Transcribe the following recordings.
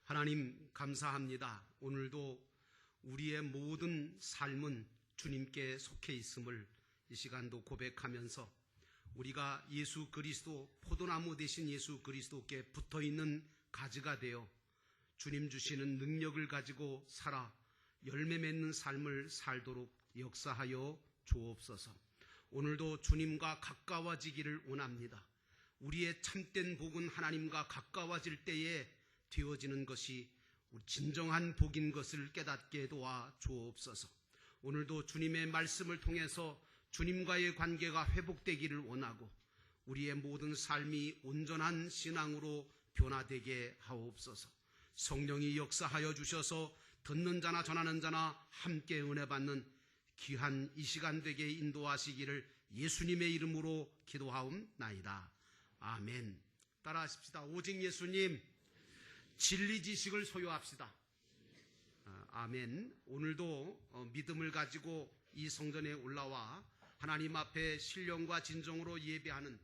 하나님 감사합니다. 오늘도 우리의 모든 삶은 주님께 속해 있음을 이 시간도 고백하면서 우리가 예수 그리스도, 포도나무 되신 예수 그리스도께 붙어있는 가지가 되어 주님 주시는 능력을 가지고 살아 열매 맺는 삶을 살도록 역사하여 주옵소서. 오늘도 주님과 가까워지기를 원합니다. 우리의 참된 복은 하나님과 가까워질 때에 되어지는 것이 진정한 복인 것을 깨닫게 도와 주옵소서. 오늘도 주님의 말씀을 통해서 주님과의 관계가 회복되기를 원하고 우리의 모든 삶이 온전한 신앙으로 변화되게 하옵소서. 성령이 역사하여 주셔서 듣는 자나 전하는 자나 함께 은혜 받는 귀한 이 시간 되게 인도하시기를 예수님의 이름으로 기도하옵나이다. 아멘. 따라하십시다. 오직 예수님, 진리 지식을 소유합시다. 아멘. 오늘도 믿음을 가지고 이 성전에 올라와 하나님 앞에 신령과 진정으로 예배하는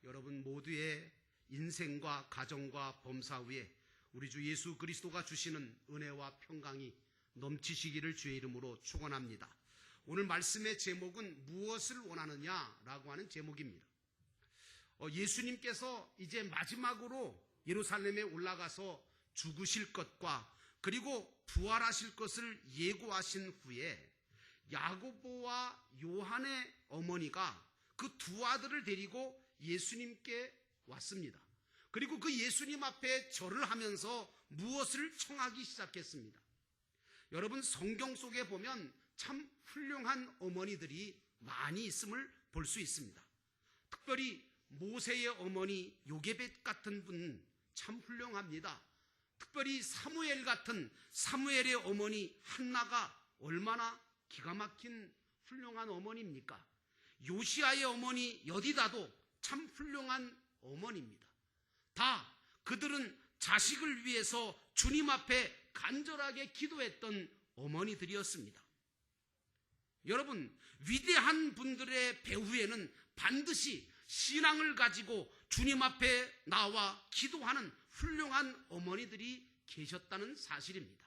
여러분 모두의 인생과 가정과 범사 위에 우리 주 예수 그리스도가 주시는 은혜와 평강이 넘치시기를 주의 이름으로 축원합니다. 오늘 말씀의 제목은 무엇을 원하느냐라고 하는 제목입니다. 예수님께서 이제 마지막으로 예루살렘에 올라가서 죽으실 것과 그리고 부활하실 것을 예고하신 후에 야고보와 요한의 어머니가 그 두 아들을 데리고 예수님께 왔습니다. 그리고 그 예수님 앞에 절을 하면서 무엇을 청하기 시작했습니다. 여러분, 성경 속에 보면 참 훌륭한 어머니들이 많이 있음을 볼 수 있습니다. 특별히 모세의 어머니 요게벳 같은 분 참 훌륭합니다. 특별히 사무엘 같은 사무엘의 어머니 한나가 얼마나 기가 막힌 훌륭한 어머니입니까? 요시아의 어머니 여디다도 참 훌륭한 어머니입니다. 다 그들은 자식을 위해서 주님 앞에 간절하게 기도했던 어머니들이었습니다. 여러분, 위대한 분들의 배후에는 반드시 신앙을 가지고 주님 앞에 나와 기도하는 훌륭한 어머니들이 계셨다는 사실입니다.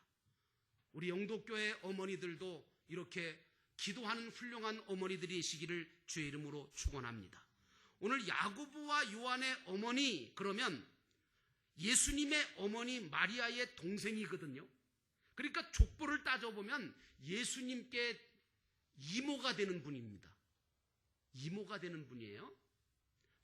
우리 영도교회 어머니들도 이렇게 기도하는 훌륭한 어머니들이시기를 주의 이름으로 축원합니다. 오늘 야고보와 요한의 어머니, 그러면 예수님의 어머니 마리아의 동생이거든요. 그러니까 족보를 따져보면 예수님께 이모가 되는 분입니다. 이모가 되는 분이에요.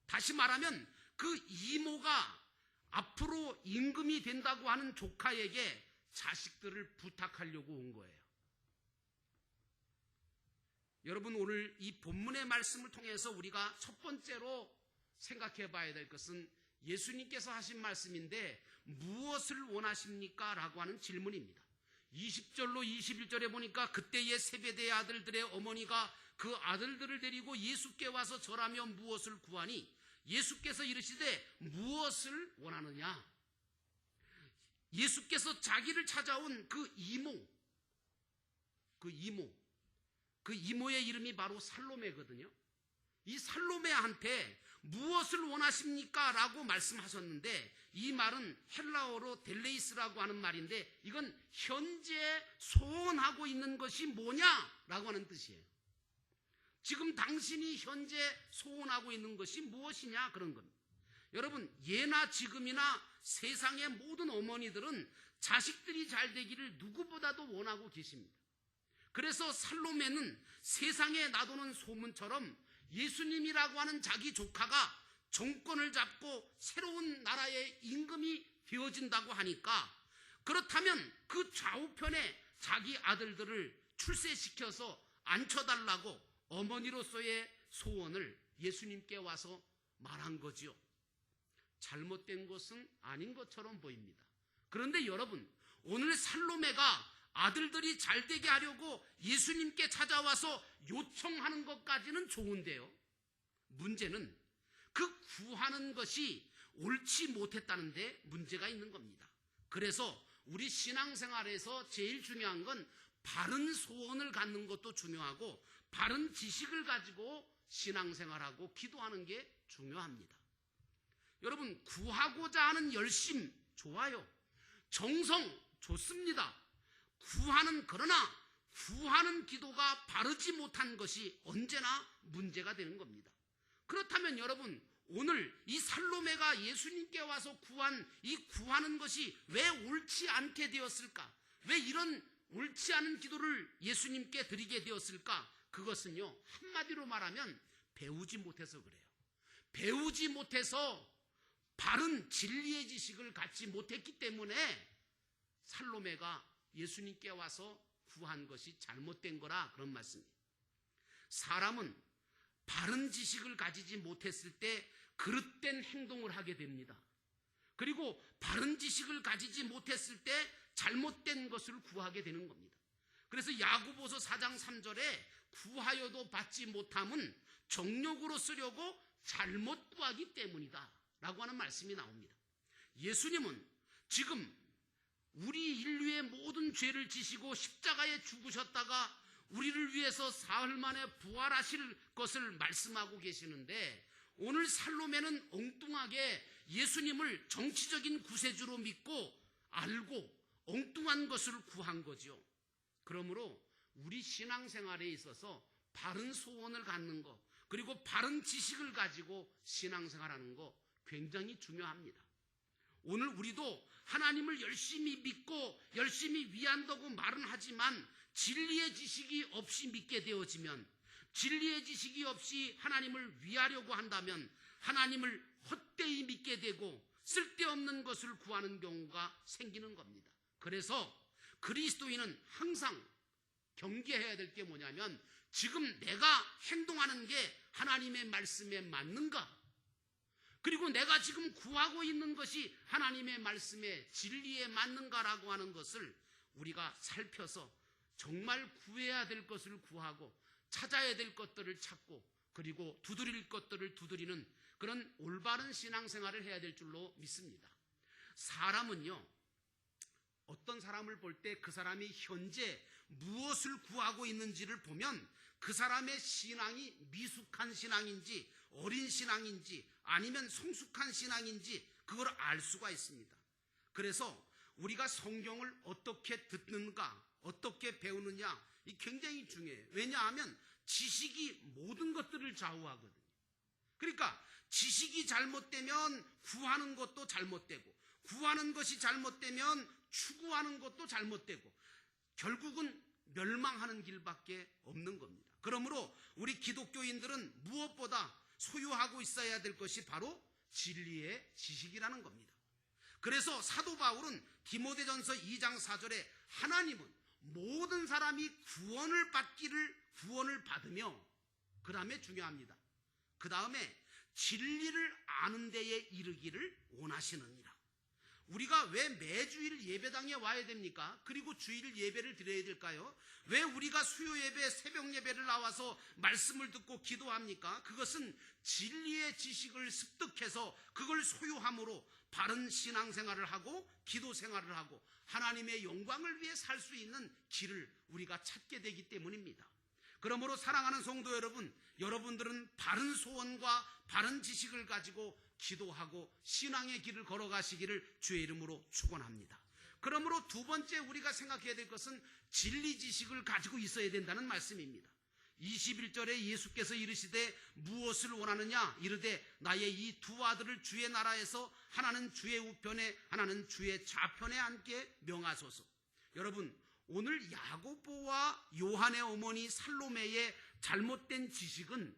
다시 말하면 그 이모가 앞으로 임금이 된다고 하는 조카에게 자식들을 부탁하려고 온 거예요. 여러분, 오늘 이 본문의 말씀을 통해서 우리가 첫 번째로 생각해 봐야 될 것은 예수님께서 하신 말씀인데 무엇을 원하십니까? 라고 하는 질문입니다. 20절로 21절에 보니까 그때의 세베대의 아들들의 어머니가 그 아들들을 데리고 예수께 와서 절하며 무엇을 구하니 예수께서 이르시되 무엇을 원하느냐? 예수께서 자기를 찾아온 그 이모의 이름이 바로 살로메거든요. 이 살로메한테 무엇을 원하십니까? 라고 말씀하셨는데 이 말은 헬라어로 델레이스라고 하는 말인데 이건 현재 소원하고 있는 것이 뭐냐? 라고 하는 뜻이에요. 지금 당신이 현재 소원하고 있는 것이 무엇이냐? 그런 겁니다. 여러분, 예나 지금이나 세상의 모든 어머니들은 자식들이 잘 되기를 누구보다도 원하고 계십니다. 그래서 살로메는 세상에 나도는 소문처럼 예수님이라고 하는 자기 조카가 정권을 잡고 새로운 나라의 임금이 되어진다고 하니까 그렇다면 그 좌우편에 자기 아들들을 출세시켜서 앉혀달라고 어머니로서의 소원을 예수님께 와서 말한 거지요. 잘못된 것은 아닌 것처럼 보입니다. 그런데 여러분, 오늘 살로메가 아들들이 잘 되게 하려고 예수님께 찾아와서 요청하는 것까지는 좋은데요. 문제는 그 구하는 것이 옳지 못했다는데 문제가 있는 겁니다. 그래서 우리 신앙생활에서 제일 중요한 건 바른 소원을 갖는 것도 중요하고 바른 지식을 가지고 신앙생활하고 기도하는 게 중요합니다. 여러분, 구하고자 하는 열심 좋아요. 정성 좋습니다. 그러나 구하는 기도가 바르지 못한 것이 언제나 문제가 되는 겁니다. 그렇다면 여러분, 오늘 이 살로메가 예수님께 와서 구하는 것이 왜 옳지 않게 되었을까? 왜 이런 옳지 않은 기도를 예수님께 드리게 되었을까? 그것은요, 한마디로 말하면 배우지 못해서 그래요. 배우지 못해서 바른 진리의 지식을 갖지 못했기 때문에 살로메가 예수님께 와서 구한 것이 잘못된 거라, 그런 말씀입니다. 사람은 바른 지식을 가지지 못했을 때 그릇된 행동을 하게 됩니다. 그리고 바른 지식을 가지지 못했을 때 잘못된 것을 구하게 되는 겁니다. 그래서 야고보서 4장 3절에 구하여도 받지 못함은 정욕으로 쓰려고 잘못 구하기 때문이다 라고 하는 말씀이 나옵니다. 예수님은 지금 우리 인류의 모든 죄를 지시고 십자가에 죽으셨다가 우리를 위해서 사흘 만에 부활하실 것을 말씀하고 계시는데, 오늘 살로메는 엉뚱하게 예수님을 정치적인 구세주로 믿고 알고 엉뚱한 것을 구한 거죠. 그러므로 우리 신앙생활에 있어서 바른 소원을 갖는 것, 그리고 바른 지식을 가지고 신앙생활하는 것 굉장히 중요합니다. 오늘 우리도 하나님을 열심히 믿고 열심히 위한다고 말은 하지만 진리의 지식이 없이 믿게 되어지면, 진리의 지식이 없이 하나님을 위하려고 한다면 하나님을 헛되이 믿게 되고 쓸데없는 것을 구하는 경우가 생기는 겁니다. 그래서 그리스도인은 항상 경계해야 될 게 뭐냐면, 지금 내가 행동하는 게 하나님의 말씀에 맞는가? 그리고 내가 지금 구하고 있는 것이 하나님의 말씀에 진리에 맞는가라고 하는 것을 우리가 살펴서 정말 구해야 될 것을 구하고 찾아야 될 것들을 찾고 그리고 두드릴 것들을 두드리는 그런 올바른 신앙생활을 해야 될 줄로 믿습니다. 사람은요, 어떤 사람을 볼 때 그 사람이 현재 무엇을 구하고 있는지를 보면 그 사람의 신앙이 미숙한 신앙인지 어린 신앙인지 아니면 성숙한 신앙인지 그걸 알 수가 있습니다. 그래서 우리가 성경을 어떻게 듣는가, 어떻게 배우느냐, 이 굉장히 중요해요. 왜냐하면 지식이 모든 것들을 좌우하거든요. 그러니까 지식이 잘못되면 구하는 것도 잘못되고, 구하는 것이 잘못되면 추구하는 것도 잘못되고, 결국은 멸망하는 길밖에 없는 겁니다. 그러므로 우리 기독교인들은 무엇보다 소유하고 있어야 될 것이 바로 진리의 지식이라는 겁니다. 그래서 사도 바울은 디모데전서 2장 4절에 하나님은 모든 사람이 구원을 받으며, 그 다음에 중요합니다. 그 다음에 진리를 아는 데에 이르기를 원하시느니라. 우리가 왜 매주일 예배당에 와야 됩니까? 그리고 주일 예배를 드려야 될까요? 왜 우리가 수요 예배, 새벽 예배를 나와서 말씀을 듣고 기도합니까? 그것은 진리의 지식을 습득해서 그걸 소유함으로 바른 신앙생활을 하고 기도 생활을 하고 하나님의 영광을 위해 살 수 있는 길을 우리가 찾게 되기 때문입니다. 그러므로 사랑하는 성도 여러분, 여러분들은 바른 소원과 바른 지식을 가지고 기도하고 신앙의 길을 걸어가시기를 주의 이름으로 축원합니다. 그러므로 두 번째 우리가 생각해야 될 것은 진리 지식을 가지고 있어야 된다는 말씀입니다. 21절에 예수께서 이르시되 무엇을 원하느냐 이르되 나의 이 두 아들을 주의 나라에서 하나는 주의 우편에 하나는 주의 좌편에 앉게 명하소서. 여러분, 오늘 야고보와 요한의 어머니 살로메의 잘못된 지식은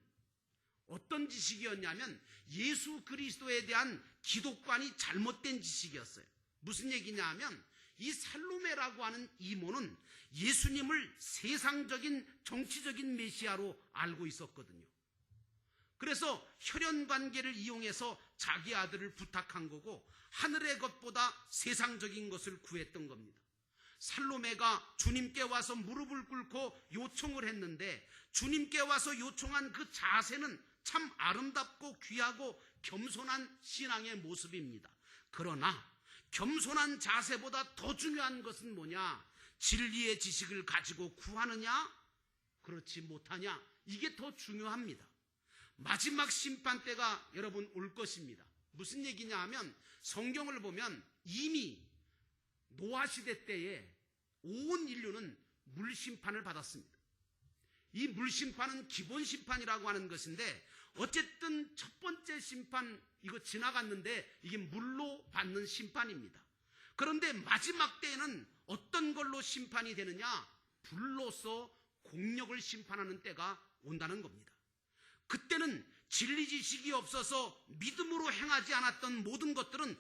어떤 지식이었냐면 예수 그리스도에 대한 기독관이 잘못된 지식이었어요. 무슨 얘기냐 하면 이 살로메라고 하는 이모는 예수님을 세상적인 정치적인 메시아로 알고 있었거든요. 그래서 혈연관계를 이용해서 자기 아들을 부탁한 거고 하늘의 것보다 세상적인 것을 구했던 겁니다. 살로메가 주님께 와서 무릎을 꿇고 요청을 했는데 주님께 와서 요청한 그 자세는 참 아름답고 귀하고 겸손한 신앙의 모습입니다. 그러나 겸손한 자세보다 더 중요한 것은 뭐냐? 진리의 지식을 가지고 구하느냐? 그렇지 못하냐? 이게 더 중요합니다. 마지막 심판 때가 여러분 올 것입니다. 무슨 얘기냐 하면 성경을 보면 이미 노아 시대 때에 온 인류는 물심판을 받았습니다. 이 물심판은 기본심판이라고 하는 것인데 어쨌든 첫 번째 심판 이거 지나갔는데 이게 물로 받는 심판입니다. 그런데 마지막 때에는 어떤 걸로 심판이 되느냐? 불로서 공력을 심판하는 때가 온다는 겁니다. 그때는 진리 지식이 없어서 믿음으로 행하지 않았던 모든 것들은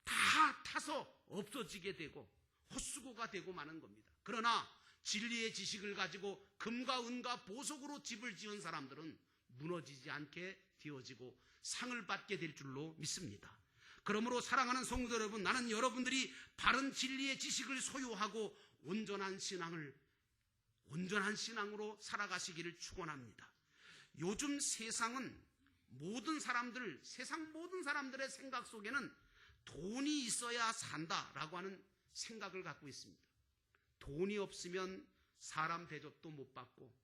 다 타서 없어지게 되고 헛수고가 되고 마는 겁니다. 그러나 진리의 지식을 가지고 금과 은과 보석으로 집을 지은 사람들은 무너지지 않게 되어지고 상을 받게 될 줄로 믿습니다. 그러므로 사랑하는 성도 여러분, 나는 여러분들이 바른 진리의 지식을 소유하고 온전한 신앙으로 살아가시기를 축원합니다. 요즘 세상은 세상 모든 사람들의 생각 속에는 돈이 있어야 산다라고 하는 생각을 갖고 있습니다. 돈이 없으면 사람 대접도 못 받고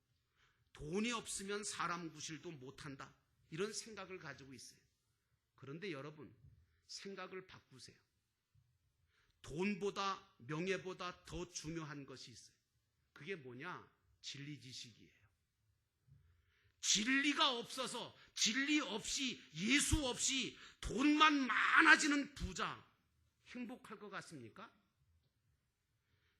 돈이 없으면 사람 구실도 못한다, 이런 생각을 가지고 있어요. 그런데 여러분, 생각을 바꾸세요. 돈보다 명예보다 더 중요한 것이 있어요. 그게 뭐냐? 진리 지식이에요. 진리가 없어서, 진리 없이, 예수 없이 돈만 많아지는 부자 행복할 것 같습니까?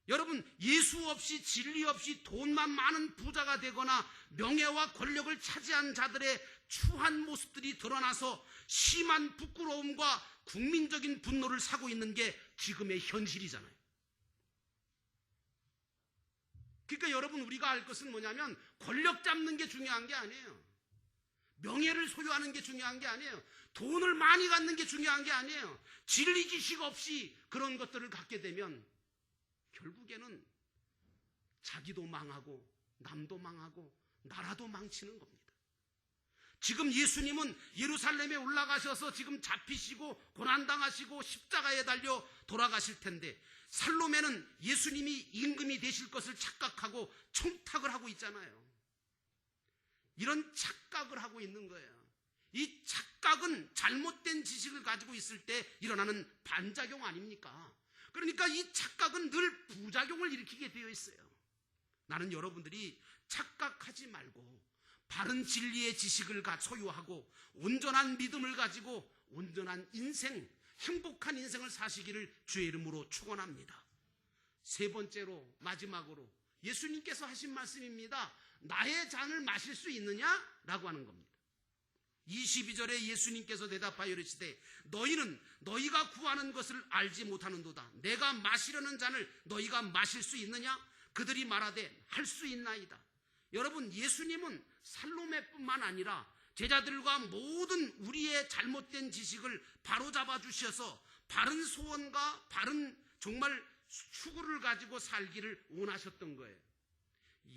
여러분, 예수 없이, 진리 없이 돈만 많은 부자가 되거나 명예와 권력을 차지한 자들의 추한 모습들이 드러나서 심한 부끄러움과 국민적인 분노를 사고 있는 게 지금의 현실이잖아요. 그러니까 여러분, 우리가 알 것은 뭐냐면 권력 잡는 게 중요한 게 아니에요. 명예를 소유하는 게 중요한 게 아니에요. 돈을 많이 갖는 게 중요한 게 아니에요. 진리 지식 없이 그런 것들을 갖게 되면 결국에는 자기도 망하고 남도 망하고 나라도 망치는 겁니다. 지금 예수님은 예루살렘에 올라가셔서 지금 잡히시고 고난당하시고 십자가에 달려 돌아가실 텐데 살로메는 예수님이 임금이 되실 것을 착각하고 청탁을 하고 있잖아요. 이런 착각을 하고 있는 거예요. 이 착각은 잘못된 지식을 가지고 있을 때 일어나는 반작용 아닙니까? 그러니까 이 착각은 늘 부작용을 일으키게 되어 있어요. 나는 여러분들이 착각하지 말고 바른 진리의 지식을 소유하고 온전한 믿음을 가지고 온전한 인생, 행복한 인생을 사시기를 주의 이름으로 축원합니다. 세 번째로, 마지막으로 예수님께서 하신 말씀입니다. 나의 잔을 마실 수 있느냐? 라고 하는 겁니다. 22절에 예수님께서 대답하여 이르시되 너희는 너희가 구하는 것을 알지 못하는도다. 내가 마시려는 잔을 너희가 마실 수 있느냐? 그들이 말하되 할 수 있나이다. 여러분, 예수님은 살로메뿐만 아니라 제자들과 모든 우리의 잘못된 지식을 바로잡아 주셔서 바른 소원과 바른 정말 추구를 가지고 살기를 원하셨던 거예요.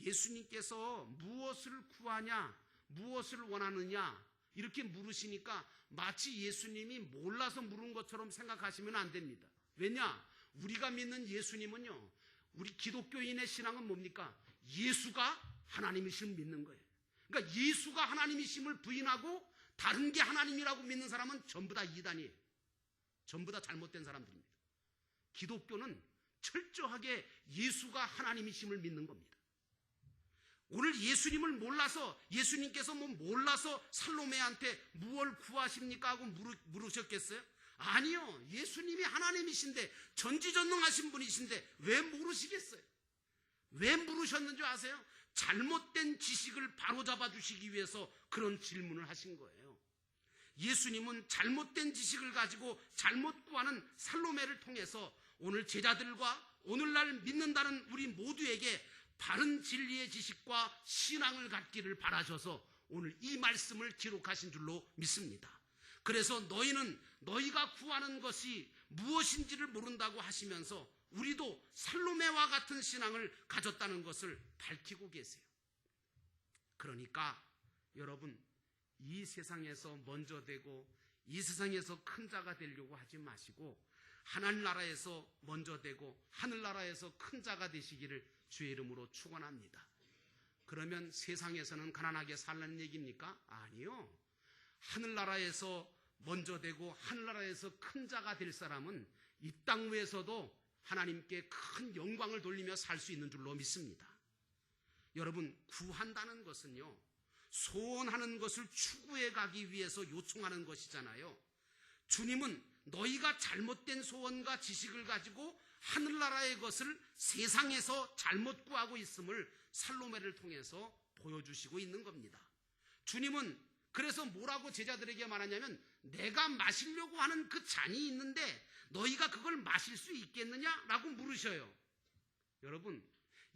예수님께서 무엇을 구하냐, 무엇을 원하느냐 이렇게 물으시니까 마치 예수님이 몰라서 물은 것처럼 생각하시면 안 됩니다. 왜냐? 우리가 믿는 예수님은요, 우리 기독교인의 신앙은 뭡니까? 예수가 하나님이심을 믿는 거예요. 그러니까 예수가 하나님이심을 부인하고 다른 게 하나님이라고 믿는 사람은 전부 다 이단이에요. 전부 다 잘못된 사람들입니다. 기독교는 철저하게 예수가 하나님이심을 믿는 겁니다. 오늘 예수님을 몰라서, 예수님께서 몰라서 살로메한테 무엇을 구하십니까? 하고 물으셨겠어요? 아니요. 예수님이 하나님이신데, 전지전능하신 분이신데 왜 물으시겠어요? 왜 물으셨는지 아세요? 잘못된 지식을 바로잡아 주시기 위해서 그런 질문을 하신 거예요. 예수님은 잘못된 지식을 가지고 잘못 구하는 살로메를 통해서 오늘 제자들과 오늘날 믿는다는 우리 모두에게 바른 진리의 지식과 신앙을 갖기를 바라셔서 오늘 이 말씀을 기록하신 줄로 믿습니다. 그래서 너희는 너희가 구하는 것이 무엇인지를 모른다고 하시면서 우리도 살로메와 같은 신앙을 가졌다는 것을 밝히고 계세요. 그러니까 여러분, 이 세상에서 먼저 되고 이 세상에서 큰 자가 되려고 하지 마시고 하늘나라에서 먼저 되고 하늘나라에서 큰 자가 되시기를 주의 이름으로 축원합니다. 그러면 세상에서는 가난하게 살라는 얘기입니까? 아니요. 하늘나라에서 먼저 되고 하늘나라에서 큰 자가 될 사람은 이 땅 위에서도 하나님께 큰 영광을 돌리며 살 수 있는 줄로 믿습니다. 여러분, 구한다는 것은요, 소원하는 것을 추구해 가기 위해서 요청하는 것이잖아요. 주님은 너희가 잘못된 소원과 지식을 가지고 하늘나라의 것을 세상에서 잘못 구하고 있음을 살로메를 통해서 보여주시고 있는 겁니다. 주님은 그래서 뭐라고 제자들에게 말하냐면, 내가 마시려고 하는 그 잔이 있는데 너희가 그걸 마실 수 있겠느냐라고 물으셔요. 여러분,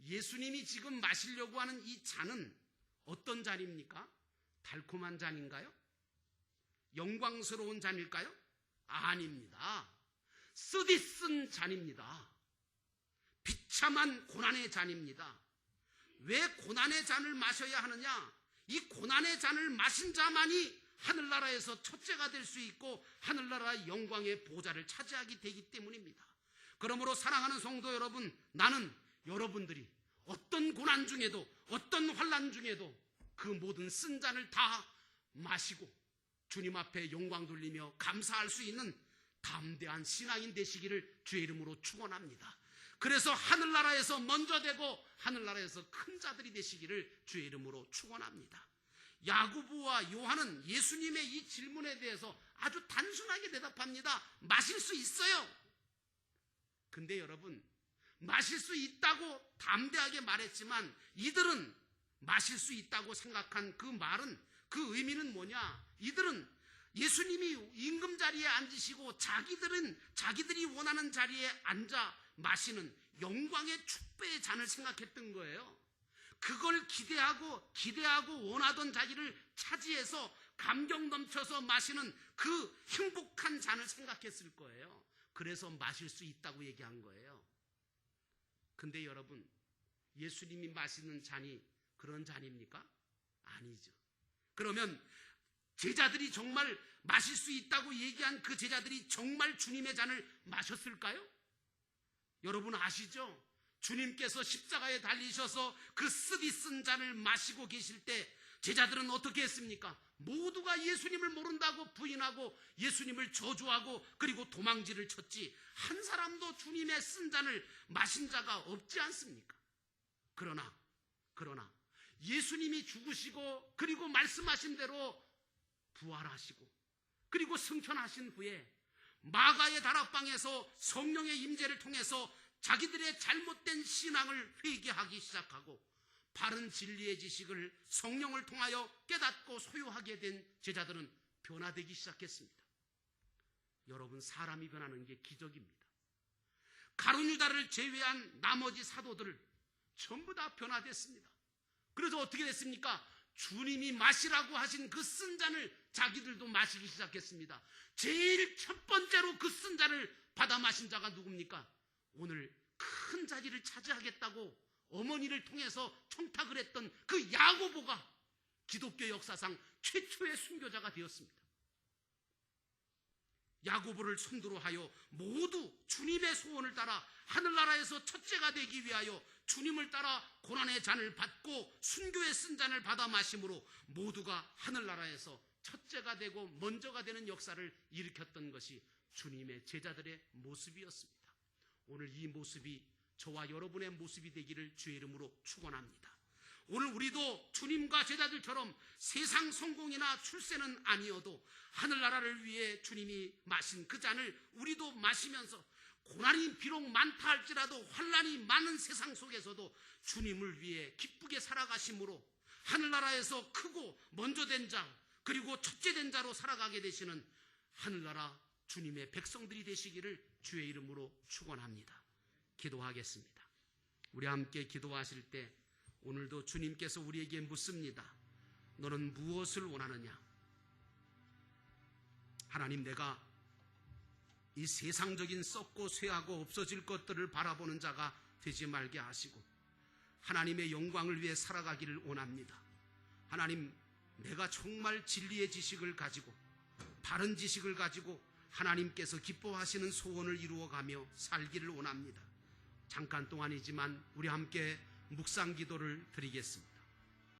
예수님이 지금 마시려고 하는 이 잔은 어떤 잔입니까? 달콤한 잔인가요? 영광스러운 잔일까요? 아닙니다. 쓰디쓴 잔입니다. 비참한 고난의 잔입니다. 왜 고난의 잔을 마셔야 하느냐? 이 고난의 잔을 마신 자만이 하늘나라에서 첫째가 될 수 있고 하늘나라의 영광의 보좌를 차지하게 되기 때문입니다. 그러므로 사랑하는 성도 여러분, 나는 여러분들이 어떤 고난 중에도 어떤 환난 중에도 그 모든 쓴 잔을 다 마시고 주님 앞에 영광 돌리며 감사할 수 있는 담대한 신앙인 되시기를 주의 이름으로 축원합니다. 그래서 하늘나라에서 먼저 되고 하늘나라에서 큰 자들이 되시기를 주의 이름으로 축원합니다. 야고보와 요한은 예수님의 이 질문에 대해서 아주 단순하게 대답합니다. 마실 수 있어요. 근데 여러분, 마실 수 있다고 담대하게 말했지만 이들은 마실 수 있다고 생각한 그 말은, 그 의미는 뭐냐? 이들은 예수님이 임금 자리에 앉으시고 자기들이 원하는 자리에 앉아 마시는 영광의 축배의 잔을 생각했던 거예요. 그걸 기대하고 원하던 자리를 차지해서 감격 넘쳐서 마시는 그 행복한 잔을 생각했을 거예요. 그래서 마실 수 있다고 얘기한 거예요. 근데 여러분, 예수님이 마시는 잔이 그런 잔입니까? 아니죠. 그러면 제자들이 정말 마실 수 있다고 얘기한 그 제자들이 정말 주님의 잔을 마셨을까요? 여러분 아시죠? 주님께서 십자가에 달리셔서 그 쓰디쓴 잔을 마시고 계실 때 제자들은 어떻게 했습니까? 모두가 예수님을 모른다고 부인하고 예수님을 저주하고 그리고 도망질을 쳤지, 한 사람도 주님의 쓴 잔을 마신 자가 없지 않습니까? 그러나 예수님이 죽으시고 그리고 말씀하신 대로 부활하시고 그리고 승천하신 후에 마가의 다락방에서 성령의 임재를 통해서 자기들의 잘못된 신앙을 회개하기 시작하고 바른 진리의 지식을 성령을 통하여 깨닫고 소유하게 된 제자들은 변화되기 시작했습니다. 여러분, 사람이 변하는 게 기적입니다. 가룟 유다를 제외한 나머지 사도들 전부 다 변화됐습니다. 그래서 어떻게 됐습니까? 주님이 마시라고 하신 그 쓴 잔을 자기들도 마시기 시작했습니다. 제일 첫 번째로 그 쓴 잔을 받아 마신 자가 누굽니까? 오늘 큰 자리를 차지하겠다고 어머니를 통해서 청탁을 했던 그 야고보가 기독교 역사상 최초의 순교자가 되었습니다. 야고보를 선두로 하여 모두 주님의 소원을 따라 하늘나라에서 첫째가 되기 위하여 주님을 따라 고난의 잔을 받고 순교의 쓴 잔을 받아 마심으로 모두가 하늘나라에서 첫째가 되고 먼저가 되는 역사를 일으켰던 것이 주님의 제자들의 모습이었습니다. 오늘 이 모습이 저와 여러분의 모습이 되기를 주의 이름으로 축원합니다. 오늘 우리도 주님과 제자들처럼 세상 성공이나 출세는 아니어도 하늘나라를 위해 주님이 마신 그 잔을 우리도 마시면서 고난이 비록 많다 할지라도 환난이 많은 세상 속에서도 주님을 위해 기쁘게 살아가심으로 하늘나라에서 크고 먼저 된 자 그리고 첫째 된 자로 살아가게 되시는 하늘나라 주님의 백성들이 되시기를 주의 이름으로 축원합니다. 기도하겠습니다. 우리 함께 기도하실 때 오늘도 주님께서 우리에게 묻습니다. 너는 무엇을 원하느냐? 하나님, 내가 이 세상적인 썩고 쇠하고 없어질 것들을 바라보는 자가 되지 말게 하시고 하나님의 영광을 위해 살아가기를 원합니다. 하나님, 내가 정말 진리의 지식을 가지고 바른 지식을 가지고 하나님께서 기뻐하시는 소원을 이루어가며 살기를 원합니다. 잠깐 동안이지만 우리 함께 묵상 기도를 드리겠습니다.